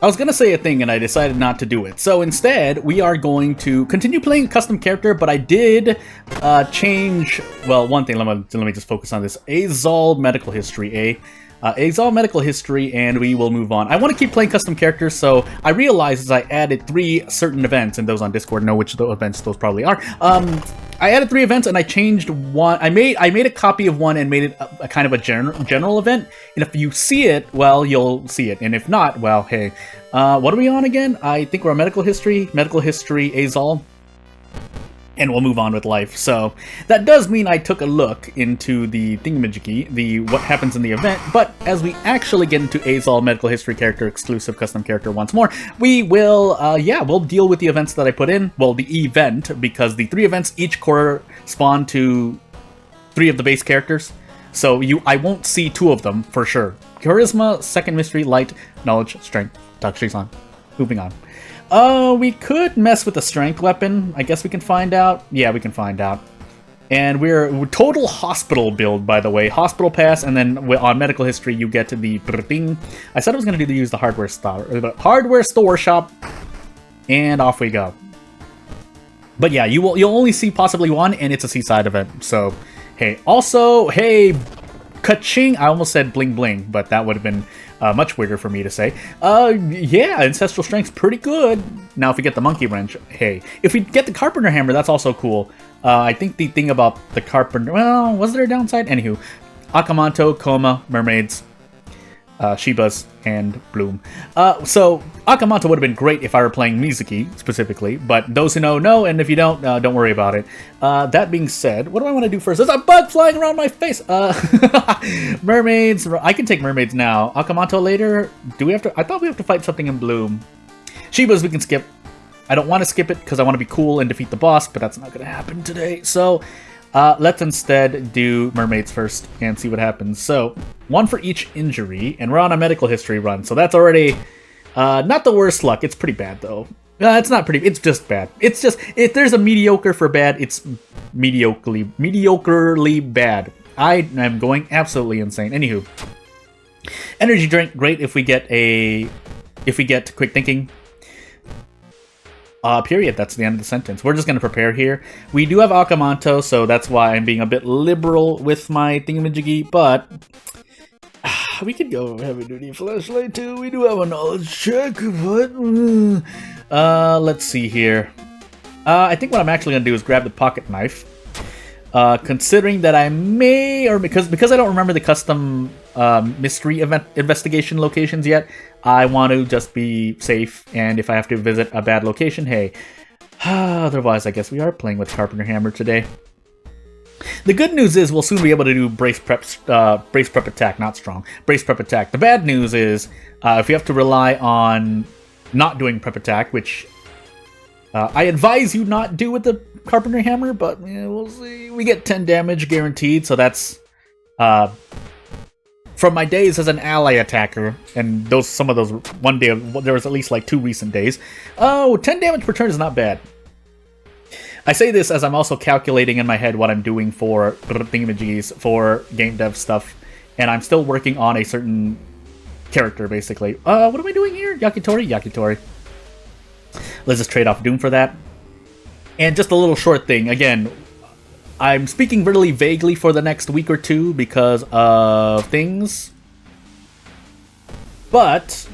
I was gonna say a thing and I decided not to do it. So instead, we are going to continue playing a custom character, but I did change, well, one thing, let me just focus on this. Azal medical history, Azal medical history, and we will move on. I want to keep playing custom characters, so I realized as I added 3 certain events, and those on Discord know which events those probably are. I added 3 events and I changed one. I made a copy of one and made it a kind of a general event. And if you see it, well, you'll see it. And if not, well, hey. What are we on again? I think we're on medical history, Azal. And we'll move on with life. So that does mean I took a look into the thingamajiggy, what happens in the event. But as we actually get into Azal medical history character, exclusive custom character once more, we will, we'll deal with the events that I put in. Well, the event, because the 3 events each correspond to 3 of the base characters. So I won't see 2 of them for sure. Charisma, second mystery, light, knowledge, strength. Doctor's on. Moving on. We could mess with the strength weapon. I guess we can find out. Yeah, we can find out. And we're total hospital build, by the way. Hospital pass, and then on medical history, you get to the thing. I said I was going to use the hardware store shop, and off we go. But yeah, you'll only see possibly 1, and it's a seaside event. So, hey. Also, hey, ka-ching. I almost said bling bling, but that would have been much weirder for me to say. Yeah, Ancestral Strength's pretty good. Now, if we get the Monkey Wrench, hey. If we get the Carpenter Hammer, that's also cool. I think the thing about the Carpenter... Well, was there a downside? Anywho. Akamanto, Koma, Mermaids, Shibas, and Bloom. So, Akamanto would have been great if I were playing Mizuki, specifically. But those who know, and if you don't worry about it. That being said, what do I want to do first? There's a bug flying around my face! Mermaids, I can take Mermaids now. Akamanto later, do we have to... I thought we have to fight something in Bloom. Shibas we can skip. I don't want to skip it because I want to be cool and defeat the boss, but that's not going to happen today. So, let's instead do Mermaids first and see what happens. So, 1 for each injury, and we're on a medical history run, so that's already not the worst luck. It's pretty bad, though. It's not pretty, it's just bad. It's just, if there's a mediocre for bad, it's mediocrely bad. I am going absolutely insane. Anywho, energy drink, great if we get quick thinking. Period. That's the end of the sentence. We're just going to prepare here. We do have Akamanto, so that's why I'm being a bit liberal with my thingamajiggy, but we could go heavy duty flashlight too. We do have a knowledge check, but let's see here. I think what I'm actually going to do is grab the pocket knife. Considering that I may, or because I don't remember the custom mystery event investigation locations yet, I want to just be safe, and if I have to visit a bad location, hey. Otherwise, I guess we are playing with Carpenter Hammer today. The good news is we'll soon be able to do brace prep attack, not strong. Brace prep attack. The bad news is if you have to rely on not doing prep attack, which I advise you not do with the Carpenter Hammer, but yeah, we'll see. We get 10 damage guaranteed, so that's from my days as an ally attacker, and some of those one day, there was at least like 2 recent days. Oh, 10 damage per turn is not bad. I say this as I'm also calculating in my head what I'm doing for thingamajiggies, for game dev stuff, and I'm still working on a certain character, basically. What am I doing here? Yakitori. Let's just trade off Doom for that. And just a little short thing, again, I'm speaking really vaguely for the next week or 2 because of things. But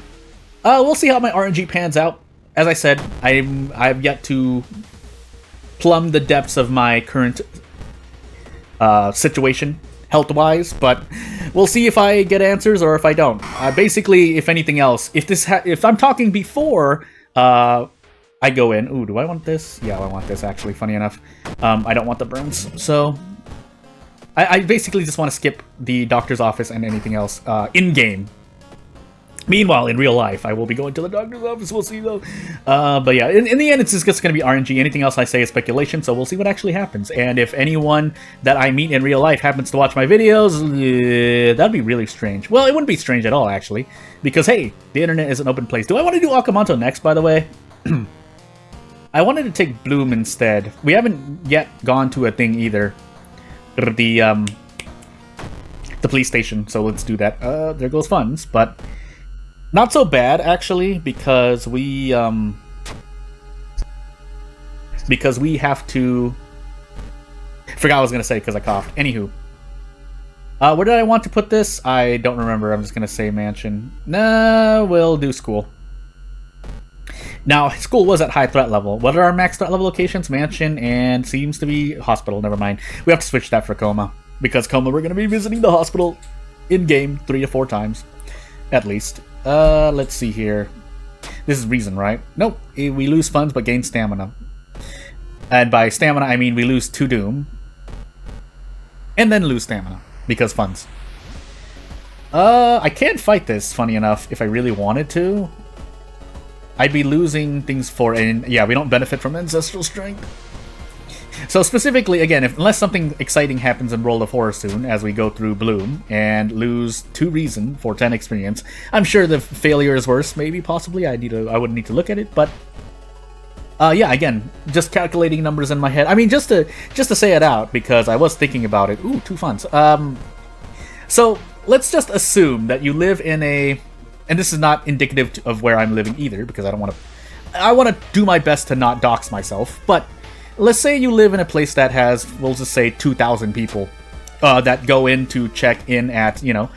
we'll see how my RNG pans out. As I said, I've yet to plumb the depths of my current situation, health-wise, but we'll see if I get answers or if I don't. Basically, if anything else, if I'm talking before I go in. Ooh, do I want this? Yeah, I want this, actually, funny enough. I don't want the burns, so I basically just want to skip the doctor's office and anything else in-game. Meanwhile, in real life, I will be going to the doctor's office. We'll see, though. But yeah, in the end, it's just going to be RNG. Anything else I say is speculation, so we'll see what actually happens. And if anyone that I meet in real life happens to watch my videos, that'd be really strange. Well, it wouldn't be strange at all, actually. Because, hey, the internet is an open place. Do I want to do Akamanto next, by the way? I wanted to take Bloom instead. We haven't yet gone to a thing either. The police station, so let's do that. There goes funds, but Not so bad, actually, because we have to... Forgot what I was going to say because I coughed. Anywho. Where did I want to put this? I don't remember. I'm just going to say mansion. Nah, we'll do school. Now, school was at high threat level. What are our max threat level locations? Mansion and seems to be hospital. Never mind. We have to switch that for Coma. Because Coma, we're going to be visiting the hospital in-game 3 to 4 times. At least. Let's see here. This is reason, right? Nope. We lose funds but gain stamina. And by stamina, I mean we lose 2 Doom. And then lose stamina. Because funds. I can fight this, funny enough, if I really wanted to. I'd be losing things for... yeah, we don't benefit from Ancestral Strength. So specifically, again, unless something exciting happens in World of Horror soon, as we go through Bloom, and lose 2 Reason for 10 experience, I'm sure the failure is worse, maybe, possibly. I would need to look at it, but... yeah, again, just calculating numbers in my head. I mean, just to say it out, because I was thinking about it. Ooh, 2 funds. So, let's just assume that you live in a... And this is not indicative of where I'm living either, because I don't want to... I want to do my best to not dox myself, but let's say you live in a place that has, we'll just say, 2,000 people that go in to check in at, you know,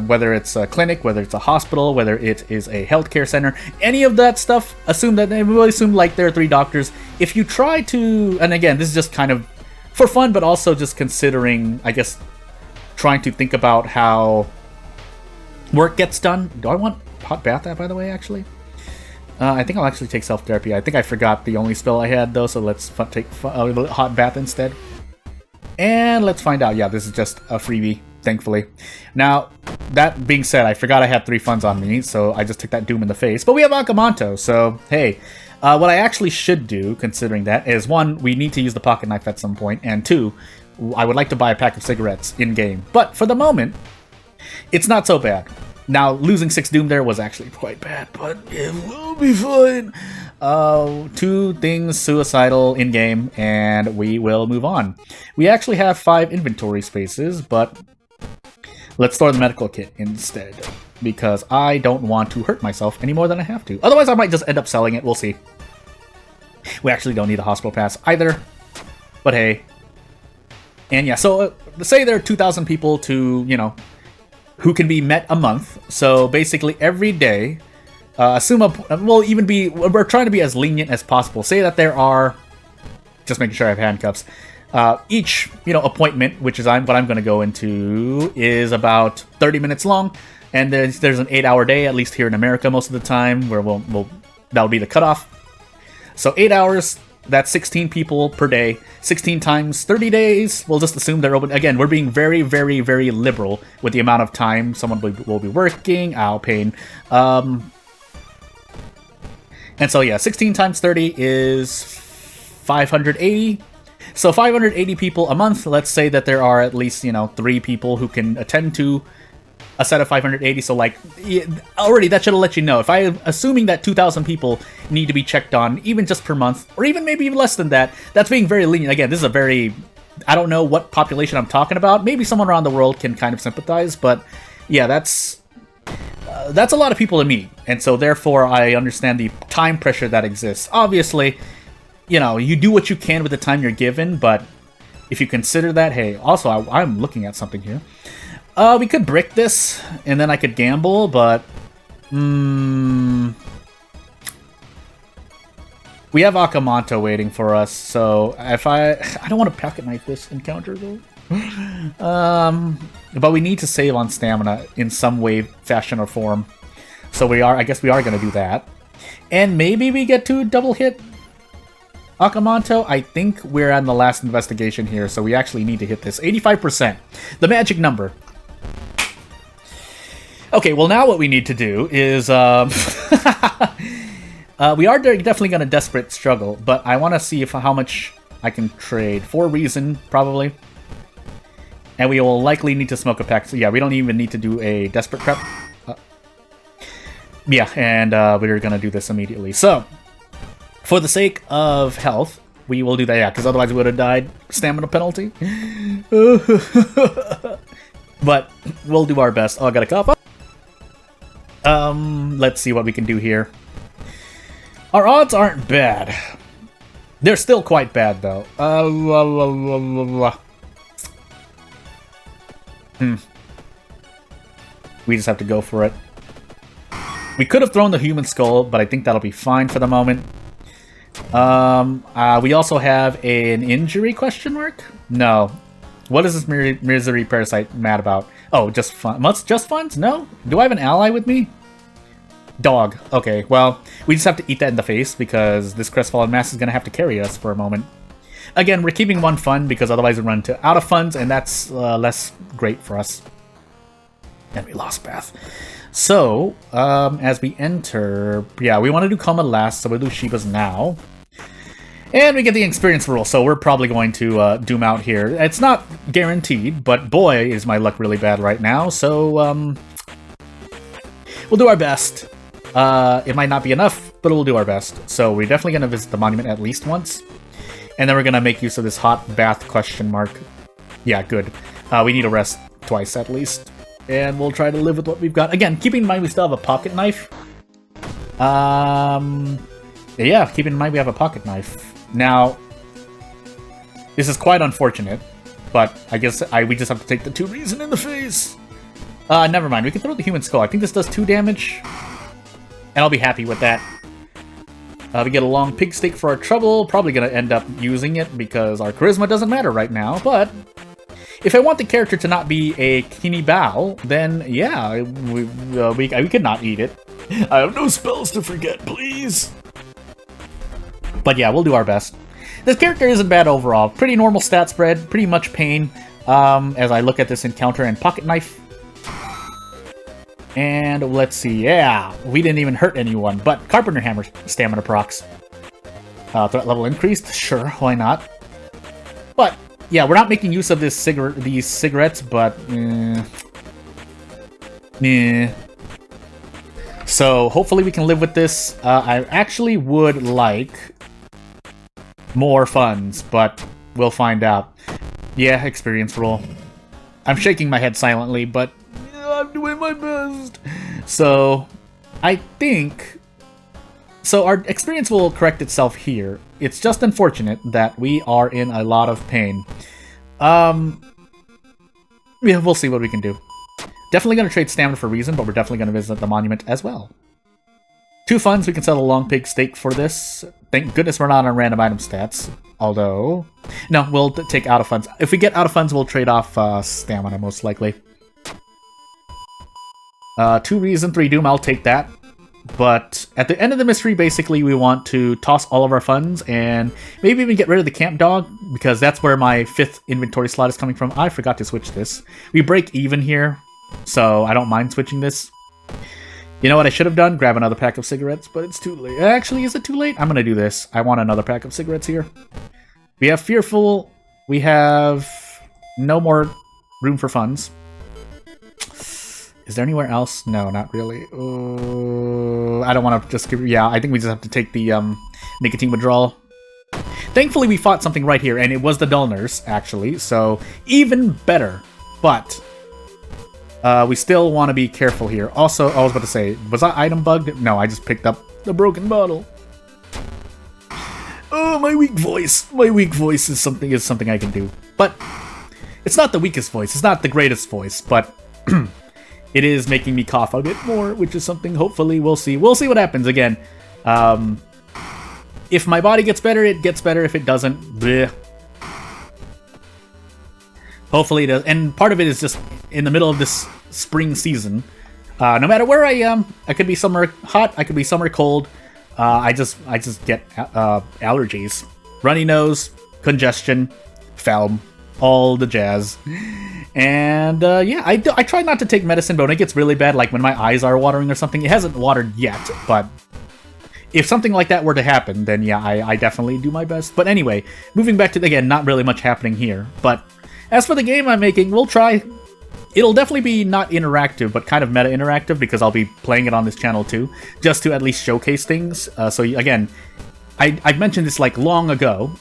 whether it's a clinic, whether it's a hospital, whether it is a healthcare center, any of that stuff, assume that they will assume like there are 3 doctors. If you try to, and again, this is just kind of for fun, but also just considering, I guess, trying to think about how work gets done. Do I want hot bath that, by the way, actually? I think I'll actually take self-therapy. I think I forgot the only spell I had, though, so let's take hot bath instead. And let's find out. Yeah, this is just a freebie, thankfully. Now, that being said, I forgot I had 3 funds on me, so I just took that doom in the face. But we have Akamanto, so hey. What I actually should do, considering that, is 1, we need to use the pocket knife at some point, and 2, I would like to buy a pack of cigarettes in-game. But for the moment, it's not so bad. Now, losing 6 Doom there was actually quite bad, but it will be fine. 2 things suicidal in-game, and we will move on. We actually have 5 inventory spaces, but let's store the medical kit instead, because I don't want to hurt myself any more than I have to. Otherwise, I might just end up selling it. We'll see. We actually don't need a hospital pass either, but hey. And yeah, so say there are 2,000 people to, you know, who can be met a month. So basically every day, we'll even be, we're trying to be as lenient as possible. Say that there are, just making sure I have handcuffs, each, you know, appointment, which is what I'm going to go into, is about 30 minutes long. And there's an 8-hour day, at least here in America most of the time, where that'll be the cutoff. So 8 hours, that's 16 people per day. 16 times 30 days. We'll just assume they're open. Again, we're being very, very, very liberal with the amount of time someone will be working. Ow, pain. And so yeah, 16 times 30 is 580. So 580 people a month. Let's say that there are at least, you know, 3 people who can attend to a set of 580, so like, already that should have let you know. If assuming that 2,000 people need to be checked on, even just per month, or even maybe less than that, that's being very lenient. Again, this is a very, I don't know what population I'm talking about. Maybe someone around the world can kind of sympathize, but yeah, that's a lot of people to me. And so therefore, I understand the time pressure that exists. Obviously, you know, you do what you can with the time you're given, but if you consider that, hey, also, I'm looking at something here. We could brick this, and then I could gamble, but... we have Akamanto waiting for us, so if I don't want to pocket knife this encounter, though. But we need to save on stamina in some way, fashion, or form. So I guess we are going to do that. And maybe we get to double hit Akamanto. I think we're on the last investigation here, so we actually need to hit this. 85%. The magic number. Okay, well now what we need to do is, we are definitely going to desperate struggle, but I want to see how much I can trade. For reason, probably. And we will likely need to smoke a pack. So yeah, we don't even need to do a desperate prep. Yeah, and we're going to do this immediately. So, for the sake of health, we will do that, yeah, because otherwise we would have died. Stamina penalty. But we'll do our best. Oh, I got a cough. Let's see what we can do here. Our odds aren't bad. They're still quite bad, though. We just have to go for it. We could have thrown the human skull, but I think that'll be fine for the moment. We also have an injury question mark? No. What is this misery parasite mad about? Oh, just fun. Just funds? No? Do I have an ally with me? Dog. Okay, well, we just have to eat that in the face because this crestfallen mass is going to have to carry us for a moment. Again, we're keeping one fund because otherwise we run out of funds, and that's less great for us. And we lost Bath. So, as we enter... Yeah, we want to do Coma last, so we'll do Shiba's now. And we get the experience rule, so we're probably going to doom out here. It's not guaranteed, but boy, is my luck really bad right now, so we'll do our best. It might not be enough, but we'll do our best. So we're definitely going to visit the monument at least once. And then we're going to make use of this hot bath question mark. Yeah, good. We need a rest twice at least. And we'll try to live with what we've got. Again, keeping in mind we still have a pocket knife. Yeah, keep in mind we have a pocket knife. Now, this is quite unfortunate, but I guess we just have to take the 2 reason in the face. Never mind, we can throw the human skull. I think this does 2 damage, and I'll be happy with that. We get a long pig steak for our trouble. Probably going to end up using it because our charisma doesn't matter right now, but if I want the character to not be a Kinibao, then yeah, we could not eat it. I have no spells to forget, please. But yeah, we'll do our best. This character isn't bad overall. Pretty normal stat spread, pretty much pain as I look at this encounter and pocket knife. And let's see, yeah, we didn't even hurt anyone, but Carpenter Hammer stamina procs. Threat level increased, sure, why not? But yeah, we're not making use of these cigarettes, but so hopefully we can live with this. I actually would like more funds, but we'll find out. Yeah, experience roll. I'm shaking my head silently, but I'm doing my best. So, I think... So our experience will correct itself here. It's just unfortunate that we are in a lot of pain. Yeah, we'll see what we can do. Definitely going to trade stamina for reason, but we're definitely going to visit the monument as well. 2 funds, we can sell a long pig steak for this. Thank goodness we're not on random item stats. Although... No, we'll take out of funds. If we get out of funds, we'll trade off stamina, most likely. 2 reason, 3 doom, I'll take that. But at the end of the mystery, basically, we want to toss all of our funds and maybe even get rid of the camp dog, because that's where my 5th inventory slot is coming from. I forgot to switch this. We break even here, so I don't mind switching this. You know what I should have done? Grab another pack of cigarettes, but it's too late. Actually, is it too late? I'm going to do this. I want another pack of cigarettes here. We have Fearful. We have no more room for funds. Is there anywhere else? No, not really. I don't want to just give... Yeah, I think we just have to take the nicotine withdrawal. Thankfully, we fought something right here, and it was the Dullners, actually, so even better. But we still want to be careful here. Also, I was about to say, was that item bugged? No, I just picked up the broken bottle. Oh, my weak voice. My weak voice is something I can do. But it's not the weakest voice. It's not the greatest voice, but... It is making me cough a bit more, which is something hopefully we'll see. We'll see what happens again. If my body gets better, it gets better. If it doesn't, bleh. Hopefully it does. And part of it is just in the middle of this spring season. No matter where I am, I could be somewhere hot, I could be somewhere cold. I just get allergies. Runny nose, congestion, phlegm, all the jazz. And yeah, I try not to take medicine, but when it gets really bad, like when my eyes are watering or something, it hasn't watered yet, but if something like that were to happen, then yeah, I definitely do my best. But anyway, moving back to, again, not really much happening here, but as for the game I'm making, we'll try. It'll definitely be not interactive, but kind of meta-interactive, because I'll be playing it on this channel too, just to at least showcase things. So again, I've mentioned this like long ago,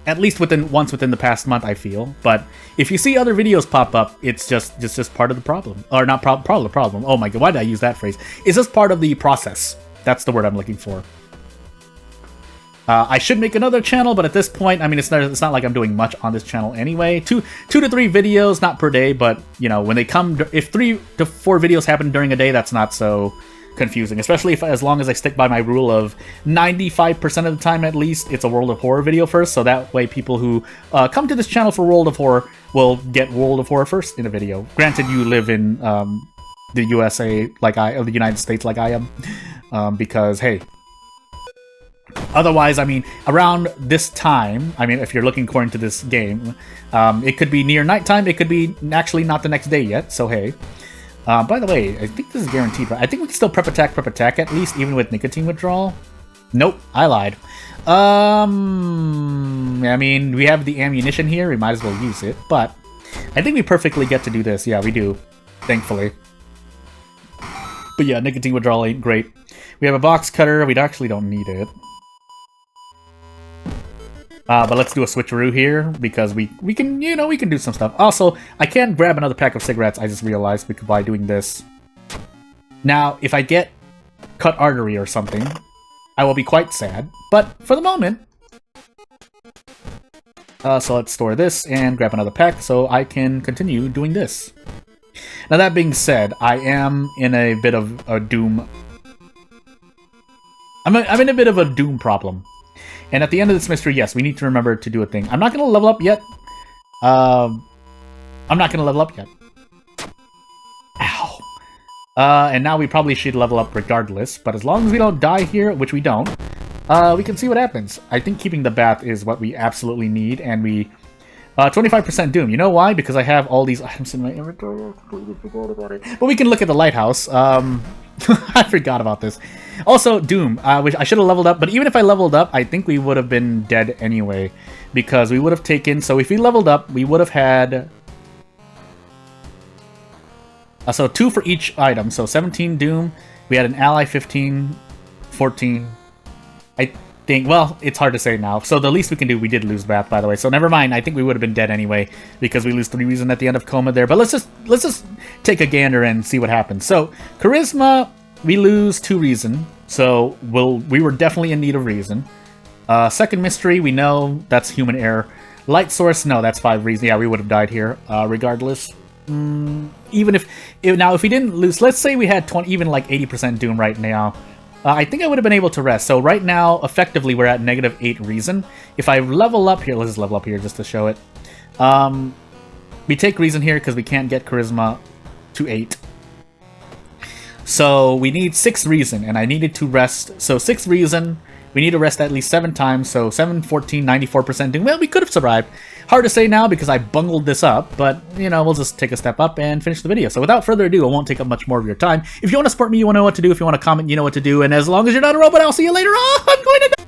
At least once within the past month, I feel. But if you see other videos pop up, it's just part of the problem. Or not part of the problem. Oh my god, why did I use that phrase? It's just part of the process. That's the word I'm looking for. I should make another channel, but at this point, I mean, it's not like I'm doing much on this channel anyway. Two to three videos, not per day, but, you know, when they come, if 3 to 4 videos happen during a day, that's not so confusing, especially as long as I stick by my rule of 95% of the time at least, it's a World of Horror video first, so that way people who come to this channel for World of Horror will get World of Horror first in a video. Granted, you live in the USA, or the United States like I am, because, hey, otherwise, I mean, around this time, I mean, if you're looking according to this game, it could be near nighttime, it could be actually not the next day yet, so hey. By the way, I think this is guaranteed, but I think we can still prep attack at least, even with nicotine withdrawal. Nope, I lied. I mean, we have the ammunition here, we might as well use it, but I think we perfectly get to do this. Yeah, we do, thankfully. But yeah, nicotine withdrawal ain't great. We have a box cutter, we actually don't need it. But let's do a switcheroo here, because we can, you know, we can do some stuff. Also, I can grab another pack of cigarettes, I just realized, by doing this. Now, if I get cut artery or something, I will be quite sad. But for the moment... so let's store this and grab another pack so I can continue doing this. Now that being said, I am in a bit of a doom... I'm in a bit of a doom problem. And at the end of this mystery, yes, we need to remember to do a thing. I'm not going to level up yet. Ow. And now we probably should level up regardless. But as long as we don't die here, which we don't, we can see what happens. I think keeping the bath is what we absolutely need. And we... 25% doom. You know why? Because I have all these items in my inventory. I completely forgot about it. But we can look at the lighthouse. I forgot about this. Also, Doom, which I should have leveled up, but even if I leveled up, I think we would have been dead anyway, because we would have taken, so if we leveled up, we would have had, so 2 for each item, so 17 Doom, we had an ally 15, 14, I think, well, it's hard to say now, so the least we can do, we did lose Bath, by the way, so never mind, I think we would have been dead anyway, because we lose 3 reason at the end of Coma there, but let's just take a gander and see what happens. So, Charisma, we lose 2 reason, so we were definitely in need of reason. Second mystery, we know that's human error. Light source, no, that's 5 reason. Yeah, we would have died here, regardless. Even if we didn't lose, let's say we had 20, even like 80% Doom right now, I think I would have been able to rest. So right now, effectively, we're at -8 reason. If I level up here, let's just level up here just to show it. We take reason here because we can't get charisma to 8. So we need 6 reason, and I needed to rest. So 6 reason, we need to rest at least 7 times. So 7, 14, 94% doom. Well, we could have survived. Hard to say now because I bungled this up, but, you know, we'll just take a step up and finish the video. So without further ado, I won't take up much more of your time. If you want to support me, you want to know what to do. If you want to comment, you know what to do. And as long as you're not a robot, I'll see you later on. I'm going to die.